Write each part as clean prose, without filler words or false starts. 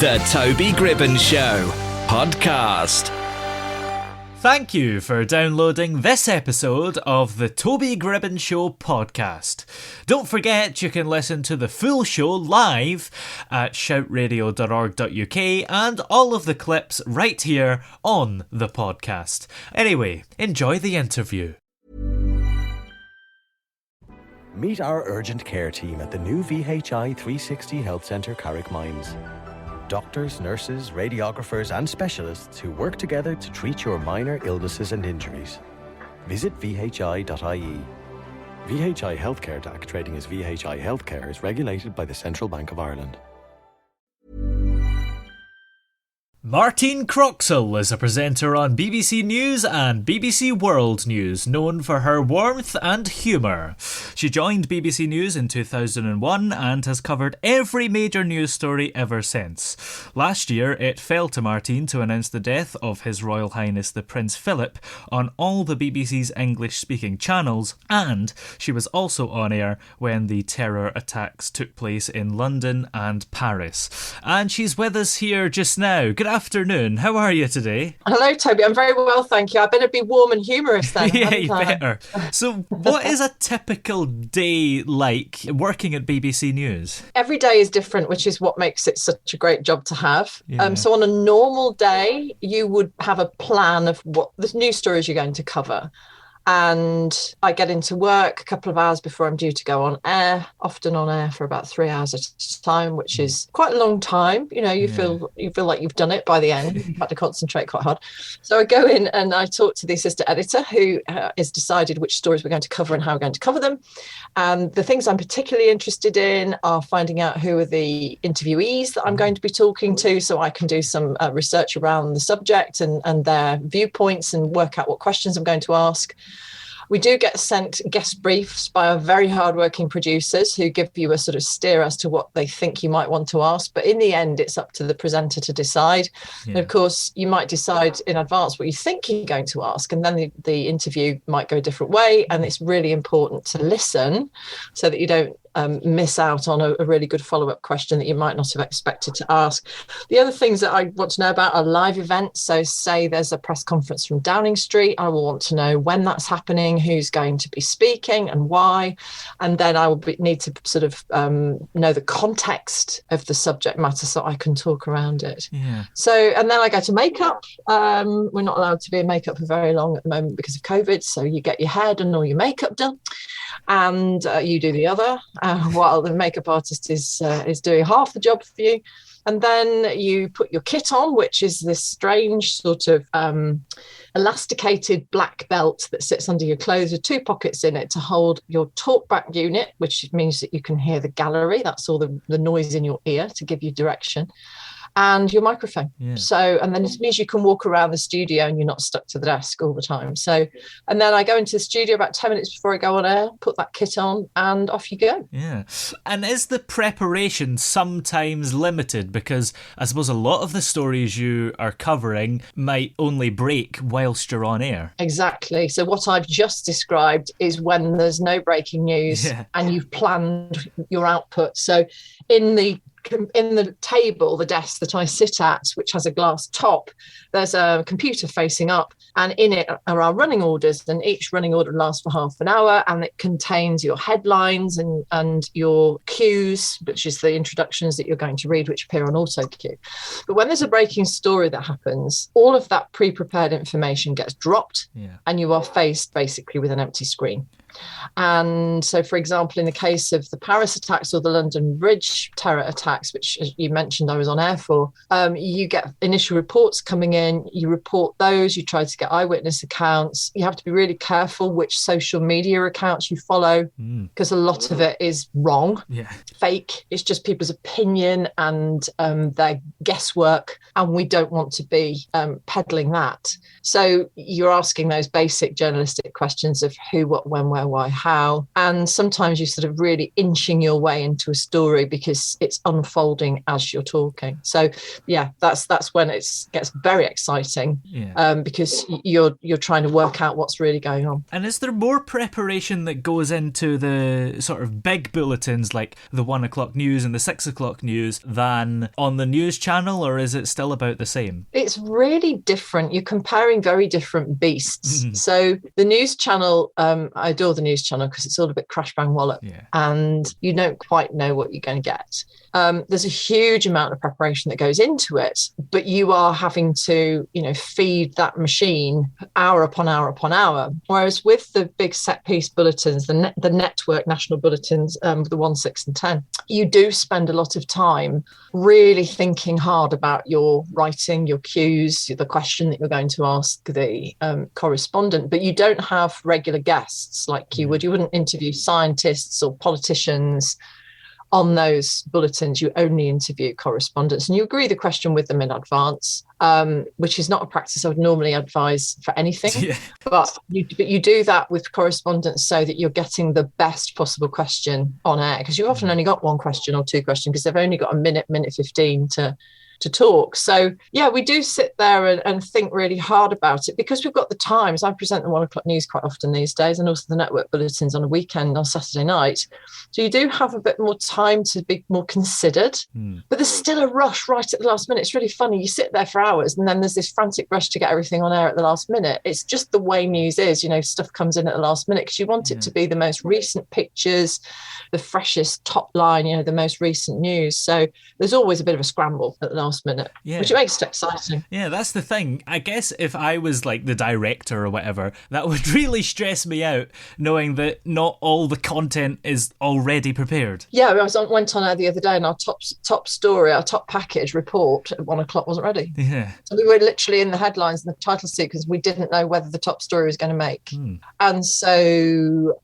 The Toby Gribben Show podcast. Thank you for downloading this episode of the Toby Gribben Show podcast. Don't forget you can listen to the full show live at shoutradio.org.uk and all of the clips right here on the podcast. Anyway, enjoy the interview. Meet our urgent care team at the new VHI 360 Health Centre Carrickmines. Doctors, nurses, radiographers and specialists who work together to treat your minor illnesses and injuries. Visit vhi.ie. VHI Healthcare DAC, trading as VHI Healthcare, is regulated by the Central Bank of Ireland. Martine Croxall is a presenter on BBC News and BBC World News, known for her warmth and humour. She joined BBC News in 2001 and has covered every major news story ever since. Last year, it fell to Martine to announce the death of His Royal Highness the Prince Philip on all the BBC's English-speaking channels, and she was also on air when the terror attacks took place in London and Paris. And she's with us here just now. Good afternoon. How are you today? Hello, Toby. I'm very well, thank you. I better be warm and humorous then. Yeah, you better. So what is a typical day like working at BBC News? Every day is different, which is what makes it such a great job to have. Yeah. So on a normal day, you would have a plan of what the news stories you're going to cover. And I get into work a couple of hours before I'm due to go on air, often on air for about 3 hours at a time, which is quite a long time. You know, you feel like you've done it by the end. You've had to concentrate quite hard. So I go in and I talk to the assistant editor who has decided which stories we're going to cover and how we're going to cover them. And the things I'm particularly interested in are finding out who are the interviewees that I'm going to be talking to, so I can do some research around the subject and their viewpoints and work out what questions I'm going to ask. We do get sent guest briefs by our very hardworking producers who give you a sort of steer as to what they think you might want to ask. But in the end, it's up to the presenter to decide. Yeah. And of course, you might decide in advance what you think you're going to ask, and then the interview might go a different way. And it's really important to listen so that you don't miss out on a really good follow-up question that you might not have expected to ask. The other things that I want to know about are live events. So say there's a press conference from Downing Street, I will want to know when that's happening, who's going to be speaking and why. And then I will need to sort of know the context of the subject matter so I can talk around it. Yeah. So, and then I go to makeup. We're not allowed to be in makeup for very long at the moment because of COVID. So you get your hair done or your makeup done, and you do the other. While the makeup artist is doing half the job for you. And then you put your kit on, which is this strange sort of elasticated black belt that sits under your clothes with two pockets in it to hold your talkback unit, which means that you can hear the gallery. That's all the noise in your ear to give you direction. And your microphone. Yeah. So, and then it means you can walk around the studio and you're not stuck to the desk all the time. So, and then I go into the studio about 10 minutes before I go on air, put that kit on and off you go. Yeah. And is the preparation sometimes limited? Because I suppose a lot of the stories you are covering might only break whilst you're on air. Exactly. So what I've just described is when there's no breaking news and you've planned your output. So in the table, the desk that I sit at, which has a glass top, there's a computer facing up, and in it are our running orders, and each running order lasts for half an hour, and it contains your headlines and your cues, which is the introductions that you're going to read, which appear on auto cue. But when there's a breaking story that happens, all of that pre-prepared information gets dropped, and you are faced basically with an empty screen. And so, for example, in the case of the Paris attacks or the London Bridge terror attacks, which, as you mentioned, I was on air for, you get initial reports coming in, you report those, you try to get eyewitness accounts. You have to be really careful which social media accounts you follow, because a lot of it is wrong, fake. It's just people's opinion and their guesswork, and we don't want to be peddling that. So you're asking those basic journalistic questions of who, what, when, where, where, why, how. And sometimes you're sort of really inching your way into a story because it's unfolding as you're talking. So yeah, that's when it gets very exciting, because you're trying to work out what's really going on. And is there more preparation that goes into the sort of big bulletins like the 1 o'clock news and the 6 o'clock news than on the news channel, or is it still about the same? It's really different. You're comparing very different beasts. So the news channel, I adore the news channel because it's all a bit crash bang wallop, and you don't quite know what you're going to get. There's a huge amount of preparation that goes into it, but you are having to, feed that machine hour upon hour upon hour. Whereas with the big set piece bulletins, the network national bulletins, the 1, 6 and 10, you do spend a lot of time really thinking hard about your writing, your cues, the question that you're going to ask the correspondent, but you don't have regular guests like you would. You wouldn't interview scientists or politicians on those bulletins. You only interview correspondents, and you agree the question with them in advance, which is not a practice I would normally advise for anything. But you do that with correspondents so that you're getting the best possible question on air, because you've often only got one question or two questions because they've only got a minute 15 to talk. So yeah, we do sit there and think really hard about it because we've got the times. I present the 1 o'clock news quite often these days, and also the network bulletins on a weekend on Saturday night. So you do have a bit more time to be more considered, but there's still a rush right at the last minute. It's really funny. You sit there for hours and then there's this frantic rush to get everything on air at the last minute. It's just the way news is, stuff comes in at the last minute because you want it to be the most recent pictures, the freshest top line, the most recent news. So there's always a bit of a scramble at the last minute, which makes it exciting. Yeah, that's the thing. I guess if I was like the director or whatever, that would really stress me out, knowing that not all the content is already prepared. Yeah, went on air the other day, and our top story, our top package report at 1 o'clock wasn't ready. Yeah. So we were literally in the headlines and the title sequence. We didn't know whether the top story was going to make. And so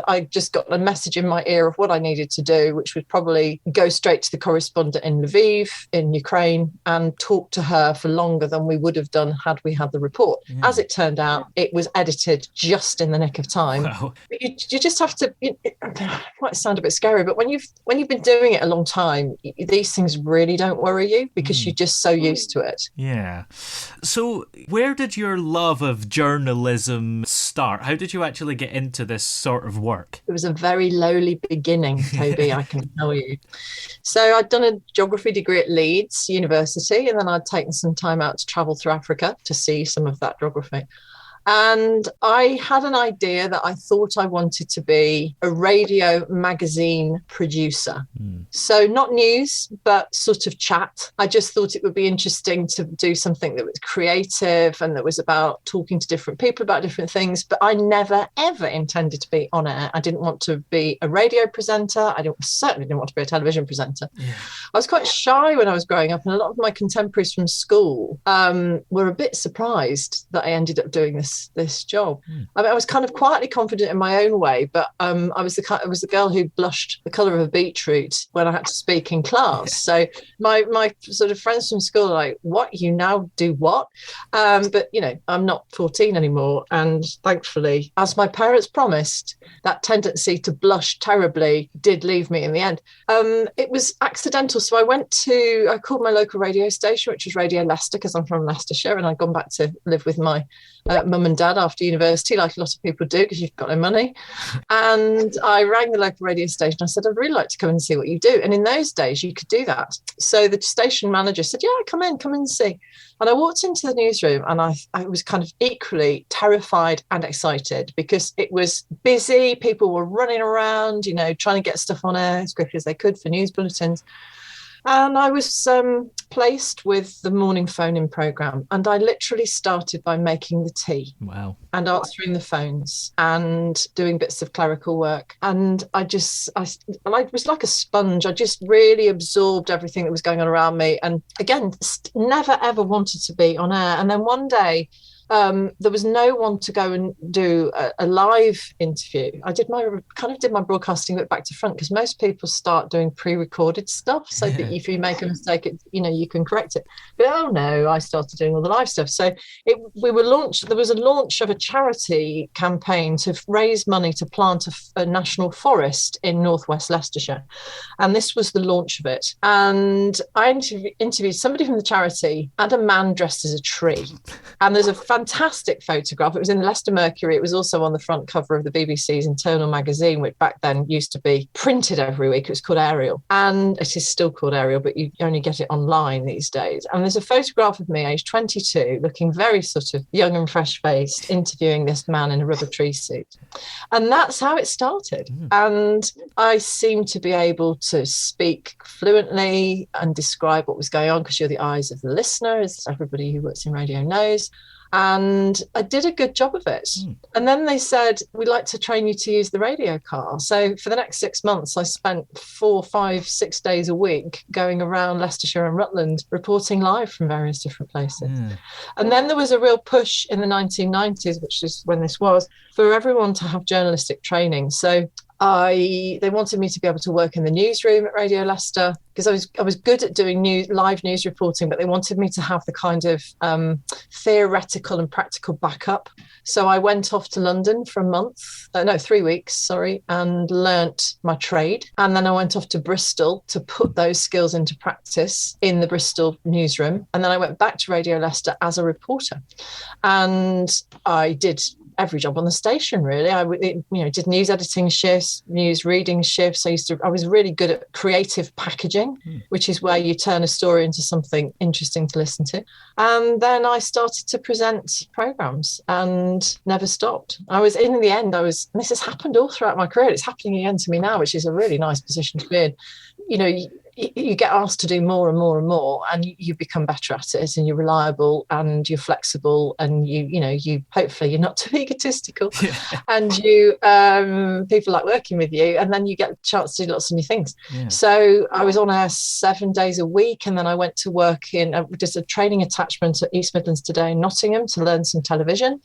I just got a message in my ear of what I needed to do, which was probably go straight to the correspondent in Lviv, in Ukraine, and talk to her for longer than we would have done had we had the report. As it turned out, it was edited just in the nick of time. Wow. But you just have to, it might sound a bit scary, but when you've been doing it a long time, these things really don't worry you because you're just so used to it. Yeah. So where did your love of journalism start? How did you actually get into this sort of work? It was a very lowly beginning, Toby, I can tell you. So I'd done a geography degree at Leeds University, and then I'd taken some time out to travel through Africa to see some of that geography. And I had an idea that I thought I wanted to be a radio magazine producer. So not news, but sort of chat. I just thought it would be interesting to do something that was creative and that was about talking to different people about different things. But I never, ever intended to be on air. I didn't want to be a radio presenter. Certainly didn't want to be a television presenter. Yeah. I was quite shy when I was growing up, and a lot of my contemporaries from school were a bit surprised that I ended up doing this job. I mean, I was kind of quietly confident in my own way, but I was the girl who blushed the colour of a beetroot when I had to speak in class. So my sort of friends from school are like, "What, you now do what?" But I'm not 14 anymore, and thankfully, as my parents promised, that tendency to blush terribly did leave me in the end. It was accidental. So I called my local radio station, which was Radio Leicester, because I'm from Leicestershire, and I'd gone back to live with my mum and dad after university, like a lot of people do, because you've got no money. And I rang the local radio station. I said, "I'd really like to come and see what you do." And in those days, you could do that. So the station manager said, "Yeah, come in, see." And I walked into the newsroom, and I was kind of equally terrified and excited because it was busy. People were running around, trying to get stuff on air as quickly as they could for news bulletins. And I was placed with the morning phone-in programme, and I literally started by making the tea. Wow. And answering the phones and doing bits of clerical work. And I was like a sponge. I just really absorbed everything that was going on around me. And again, never ever wanted to be on air. And then one day there was no one to go and do a live interview. I did my broadcasting bit back to front, because most people start doing pre-recorded stuff so that if you make a mistake, you can correct it. But oh no, I started doing all the live stuff. So there was a launch of a charity campaign to raise money to plant a national forest in northwest Leicestershire, and this was the launch of it. And I interviewed somebody from the charity and a man dressed as a tree. And there's a fantastic photograph. It was in the Leicester Mercury. It was also on the front cover of the BBC's internal magazine, which back then used to be printed every week. It was called Ariel. And it is still called Ariel, but you only get it online these days. And there's a photograph of me, age 22, looking very sort of young and fresh-faced, interviewing this man in a rubber tree suit. And that's how it started. And I seemed to be able to speak fluently and describe what was going on, because you're the eyes of the listener, as everybody who works in radio knows. And I did a good job of it. And then they said, we'd like to train you to use the radio car. So for the next 6 months, I spent 4, 5, 6 days a week going around Leicestershire and Rutland, reporting live from various different places. And then there was a real push in the 1990s, which is when this was, for everyone to have journalistic training. So they wanted me to be able to work in the newsroom at Radio Leicester, because I was good at doing live news reporting, but they wanted me to have the kind of theoretical and practical backup. So I went off to London for 3 weeks, and learnt my trade. And then I went off to Bristol to put those skills into practice in the Bristol newsroom. And then I went back to Radio Leicester as a reporter. And I did every job on the station, really. I did news editing shifts, news reading shifts. I was really good at creative packaging, which is where you turn a story into something interesting to listen to. And then I started to present programmes and never stopped. In the end, and this has happened all throughout my career. It's happening again to me now, which is a really nice position to be in. You get asked to do more and more and more, and you become better at it, and you're reliable and you're flexible, and you hopefully you're not too egotistical, and people like working with you, and then you get a chance to do lots of new things. So I was on air 7 days a week, and then I went to work in just a training attachment at East Midlands Today in Nottingham to learn some television,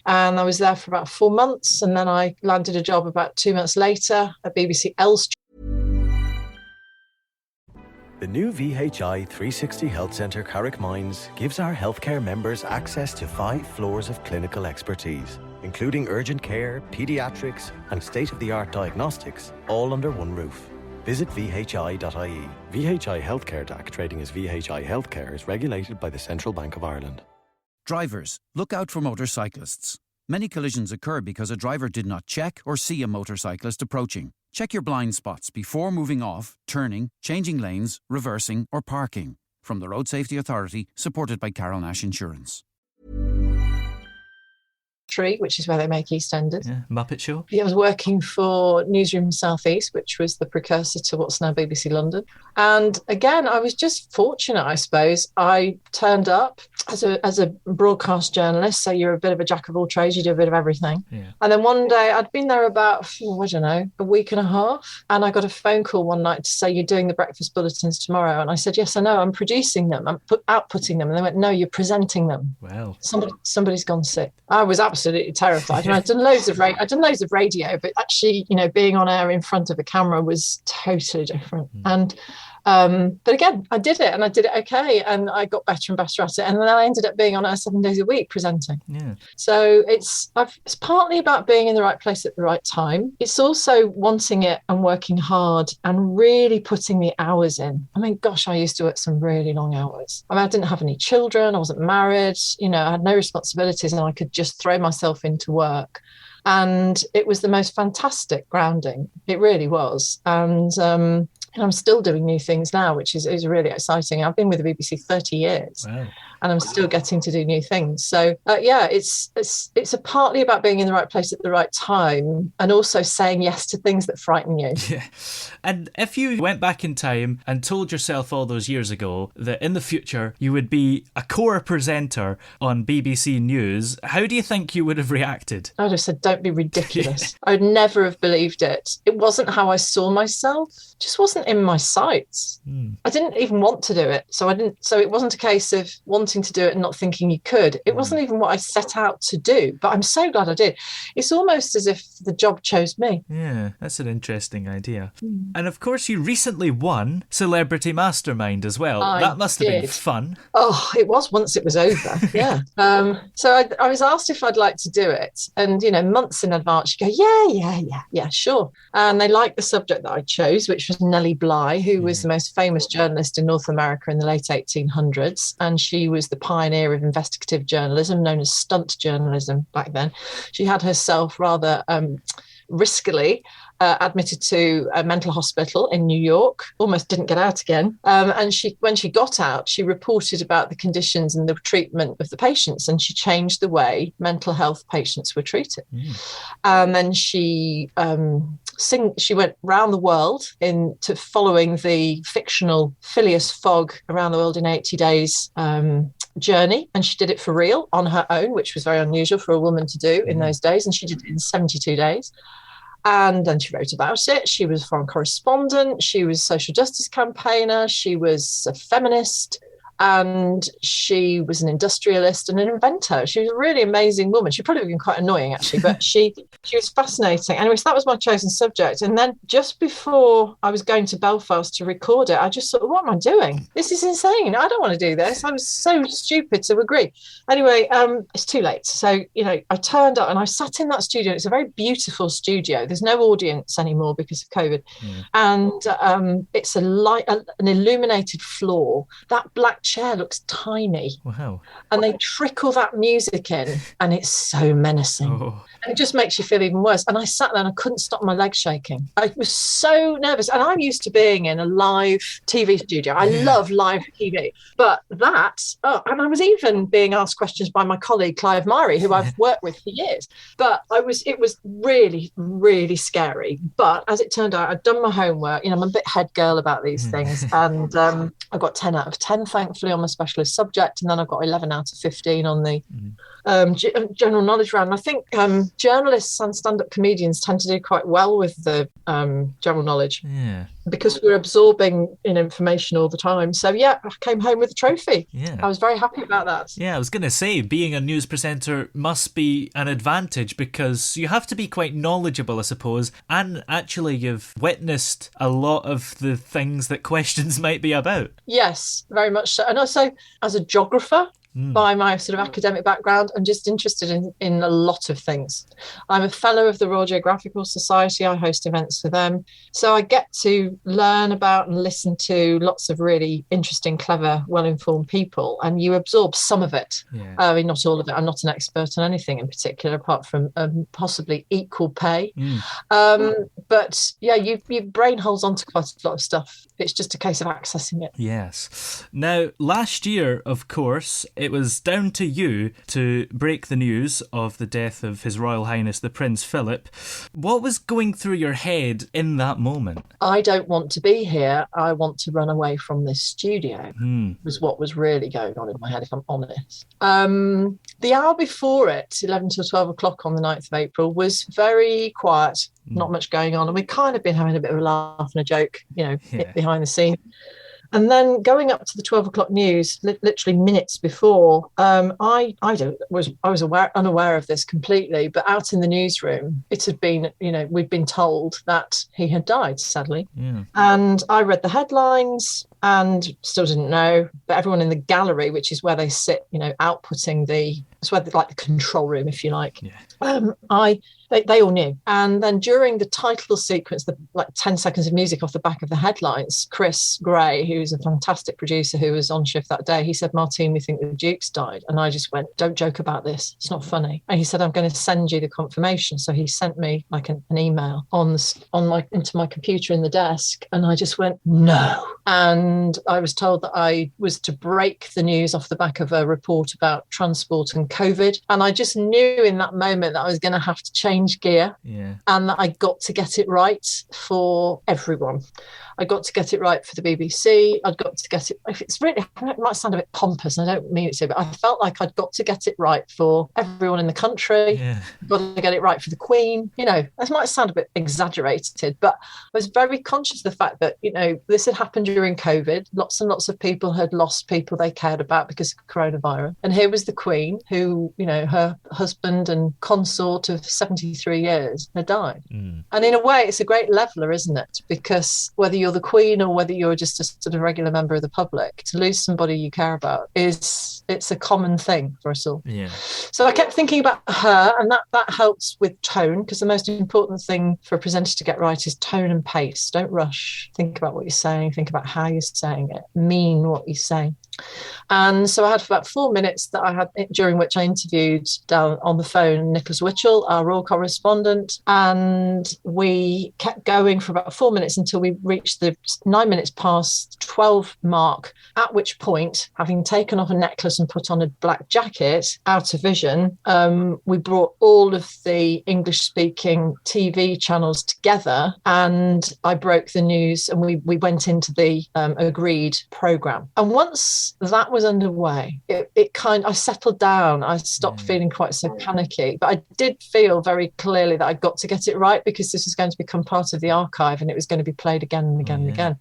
and I was there for about 4 months, and then I landed a job about 2 months later at BBC Elstree. The new VHI 360 Health Centre Carrick Mines gives our healthcare members access to 5 floors of clinical expertise, including urgent care, paediatrics and state-of-the-art diagnostics, all under one roof. Visit vhi.ie. VHI Healthcare DAC, trading as VHI Healthcare, is regulated by the Central Bank of Ireland. Drivers, look out for motorcyclists. Many collisions occur because a driver did not check or see a motorcyclist approaching. Check your blind spots before moving off, turning, changing lanes, reversing or parking. From the Road Safety Authority, supported by Carol Nash Insurance. Which is where they make EastEnders. Muppet Show. I was working for Newsroom South East, which was the precursor to what's now BBC London. And again, I was just fortunate, I suppose. I turned up as a broadcast journalist, so you're a bit of a jack of all trades, you do a bit of everything. And then one day, I'd been there about, a week and a half, and I got a phone call one night to say, you're doing the breakfast bulletins tomorrow. And I said, yes, I know, I'm producing them, I'm outputting them. And they went, no, you're presenting them. Wow. Somebody's gone sick. I was absolutely terrified. And I'd done loads of radio, but actually, being on air in front of a camera was totally different. And but again, I did it, and I did it okay, and I got better and better at it, and then I ended up being on air 7 days a week presenting. So it's partly about being in the right place at the right time. It's also wanting it and working hard and really putting the hours in. I mean, gosh, I used to work some really long hours. I didn't have any children, I wasn't married, I had no responsibilities, and I could just throw myself into work. And it was the most fantastic grounding. It really was. And I'm still doing new things now, which is really exciting. I've been with the BBC 30 years. Wow. And I'm still getting to do new things. So, it's partly about being in the right place at the right time, and also saying yes to things that frighten you. Yeah. And if you went back in time and told yourself all those years ago that in the future you would be a core presenter on BBC News, how do you think you would have reacted? I'd have said, don't be ridiculous. I would never have believed it. It wasn't how I saw myself. It just wasn't in my sights. I didn't even want to do it. So it wasn't a case of wanting wanting to do it and not thinking you could. It wasn't even what I set out to do, but I'm so glad I did. It's almost as if the job chose me. Yeah, that's an interesting idea. And of course, you recently won Celebrity Mastermind as well. That must have been fun. Oh, it was once it was over. Yeah. So I was asked if I'd like to do it. And, months in advance, you go, yeah, sure. And they liked the subject that I chose, which was Nellie Bly, who was the most famous journalist in North America in the late 1800s. And she was the pioneer of investigative journalism, known as stunt journalism back then. She had herself rather riskily admitted to a mental hospital in New York, almost didn't get out again. And when she got out, she reported about the conditions and the treatment of the patients, and she changed the way mental health patients were treated. And then she went round the world into following the fictional Phileas Fogg around the world in 80 days journey, and she did it for real on her own, which was very unusual for a woman to do in those days, and she did it in 72 days. And then she wrote about it. She was a foreign correspondent. She was a social justice campaigner. She was a feminist. And she was an industrialist and an inventor. She was a really amazing woman. She'd probably been quite annoying, actually, but she was fascinating. Anyway, so that was my chosen subject. And then just before I was going to Belfast to record it, I just thought, what am I doing? This is insane. I don't want to do this. I was so stupid to agree. Anyway, it's too late. So, I turned up and I sat in that studio. It's a very beautiful studio. There's no audience anymore because of COVID. And it's an illuminated floor. That black chair looks tiny. Wow. And they trickle that music in and it's so menacing. And it just makes you feel even worse. And I sat there and I couldn't stop my legs shaking. I was so nervous. And I'm used to being in a live TV studio. I love live TV. But and I was even being asked questions by my colleague Clive Murray, who I've worked with for years. But it was really, really scary. But as it turned out, I'd done my homework. I'm a bit head girl about these things. And I got 10 out of 10, thankfully, on my specialist subject. And then I got 11 out of 15 on the general knowledge round. I think journalists and stand-up comedians tend to do quite well with the general knowledge because we're absorbing information all the time. So I came home with a trophy. I was very happy about that. I was going to say, being a news presenter must be an advantage because you have to be quite knowledgeable, I suppose, and actually you've witnessed a lot of the things that questions might be about. Yes, very much so. And also as a geographer, by my sort of academic background, I'm just interested in a lot of things. I'm a fellow of the Royal Geographical Society. I host events for them. So I get to learn about and listen to lots of really interesting, clever, well-informed people, and you absorb some of it. I mean, not all of it. I'm not an expert on anything in particular, apart from possibly equal pay. But your brain holds on to quite a lot of stuff. It's just a case of accessing it. Yes. Now, last year, of course, it was down to you to break the news of the death of His Royal Highness the Prince Philip. What was going through your head in that moment? I don't want to be here. I want to run away from this studio, was what was really going on in my head, if I'm honest. The hour before it, 11 till 12 o'clock on the 9th of April, was very quiet, not much going on. And we'd kind of been having a bit of a laugh and a joke, behind the scene. And then going up to the 12 o'clock news, literally minutes before, I was unaware of this completely, but out in the newsroom, it had been, we'd been told that he had died, sadly. And I read the headlines and still didn't know, but everyone in the gallery, which is where they sit, outputting it's where like the control room, if you like. They all knew. And then during the title sequence, the 10 seconds of music off the back of the headlines, Chris Gray, who's a fantastic producer who was on shift that day, he said, "Martine, we think the Duke's died." And I just went, "Don't joke about this. It's not funny." And he said, "I'm going to send you the confirmation." So he sent me an email into my computer in the desk. And I just went, "No." And I was told that I was to break the news off the back of a report about transport and COVID. And I just knew in that moment that I was going to have to change change gear, Yeah. and that I got to get it right for everyone. I got to get it right for the BBC. I'd got to get it. It's really, it might sound a bit pompous, and I don't mean it to, but I felt like I'd got to get it right for everyone in the country. Yeah. Got to get it right for the Queen. You know, that might sound a bit exaggerated, but I was very conscious of the fact that, you know, this had happened during COVID. Lots and lots of people had lost people they cared about because of coronavirus. And here was the Queen, who, you know, her husband and consort of 73 years had died. And in a way, it's a great leveler, isn't it? Because whether you're the Queen or whether you're just a sort of regular member of the public, to lose somebody you care about it's a common thing for us all. Yeah. So I kept thinking about her, and that helps with tone, because the most important thing for a presenter to get right is tone and pace. Don't rush. Think about what you're saying. Think about how you're saying it. Mean what you say. And so I had about 4 minutes that I had, during which I interviewed down on the phone Nicholas Witchell, our royal correspondent, and we kept going for about 4 minutes until we reached the 9 minutes past 12 mark, at which point, having taken off a necklace and put on a black jacket out of vision, we brought all of the English-speaking TV channels together, and I broke the news, and we went into the agreed programme. And once that was underway, I settled down. I stopped feeling quite so panicky, but I did feel very clearly that I got to get it right, because this was going to become part of the archive, and it was going to be played again and again and again.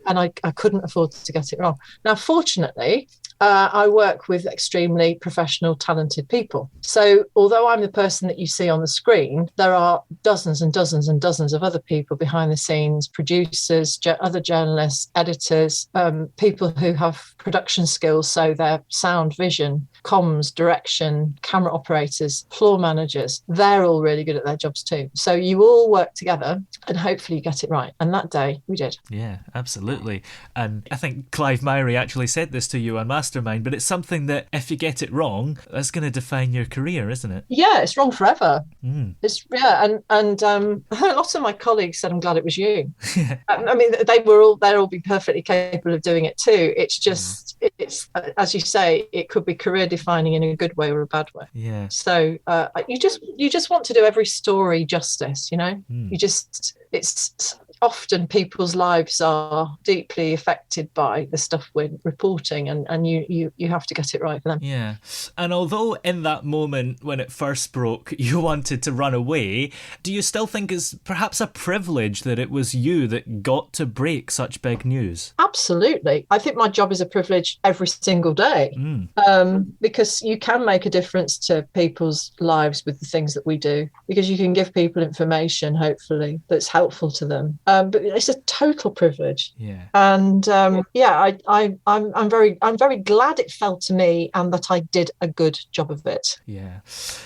And I couldn't afford to get it wrong. Now, fortunately, I work with extremely professional, talented people. So although I'm the person that you see on the screen, there are dozens and dozens and dozens of other people behind the scenes, producers, other journalists, editors, people who have production skills, so their sound, vision, comms, direction, camera operators, floor managers, they're all really good at their jobs too. So you all work together and hopefully you get it right. And that day we did. Yeah, absolutely. And I think Clive Myrie actually said this to you on Mastermind, but it's something that if you get it wrong, that's going to define your career, isn't it? Yeah, it's wrong forever. And a lot of my colleagues said, I'm glad it was you. I mean, they'll all be perfectly capable of doing it too. It's just, it's as you say, it could be career defining in a good way or a bad way. Yeah. So you just want to do every story justice, you know. It's often people's lives are deeply affected by the stuff we're reporting, and you have to get it right for them. Yeah. And although in that moment when it first broke you wanted to run away, do you still think it's perhaps a privilege that it was you that got to break such big news? Absolutely. I think my job is a privilege every single day, because you can make a difference to people's lives with the things that we do, because you can give people information, hopefully, that's helpful to them. But it's a total privilege. Yeah. And I'm very glad it fell to me and that I did a good job of it. Yeah.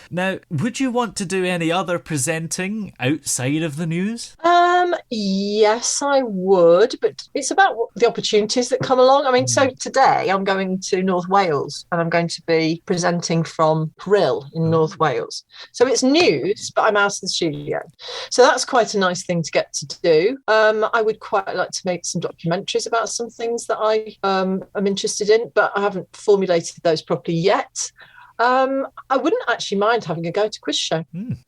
Now, would you want to do any other presenting outside of the news? Yes, I would, but it's about the opportunities that come along. I mean, so today I'm going to North Wales and I'm going to be presenting from Brill in North Wales. So it's news, but I'm out of the studio. So that's quite a nice thing to get to do. I would quite like to make some documentaries about some things that I am interested in, but I haven't formulated those properly yet. I wouldn't actually mind having a go to quiz show.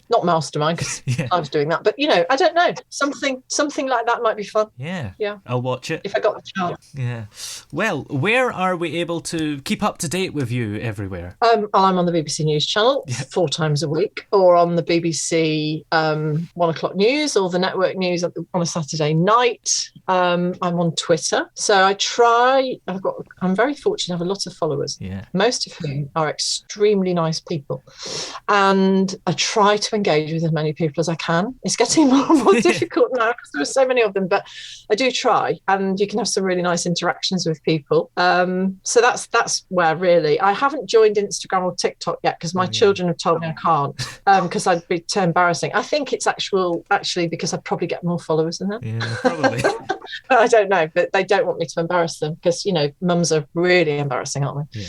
Not Mastermind, because I was doing that, but I don't know, something like that might be fun. Yeah yeah I'll watch it if I got the chance. Yeah. Well, where are we able to keep up to date with you everywhere? I'm on the BBC News channel 4 times a week, or on the BBC 1 o'clock news, or the network news on a Saturday night. I'm on Twitter, so I try. I'm very fortunate to have a lot of followers, most of whom are extremely nice people, and I try to engage with as many people as I can. It's getting more and more difficult now because there are so many of them, but I do try, and you can have some really nice interactions with people. So that's where really I haven't joined Instagram or TikTok yet, because my children have told me I can't, because I'd be too embarrassing. I think it's actually because I'd probably get more followers than them. Yeah, probably. I don't know, but they don't want me to embarrass them, because mums are really embarrassing, aren't they?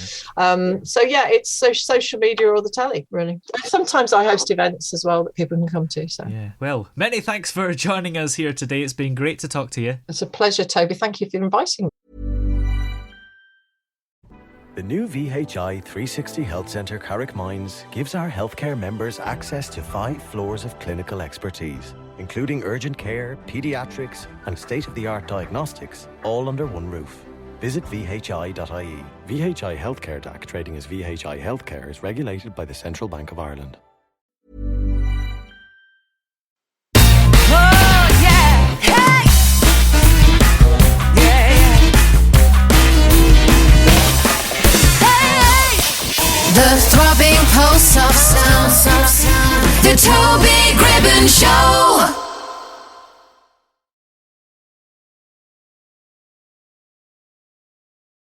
So it's social media or the telly, really. Sometimes I host events as well that people can come to. So well, many thanks for joining us here today. It's been great to talk to you. It's a pleasure, Toby. Thank you for inviting me. The new VHI 360 Health Centre Carrickmines gives our healthcare members access to 5 floors of clinical expertise, including urgent care, paediatrics and state-of-the-art diagnostics, all under one roof. Visit vhi.ie. VHI Healthcare DAC, trading as VHI Healthcare, is regulated by the Central Bank of Ireland. The throbbing pulse of sound, the Toby Gribbon Show.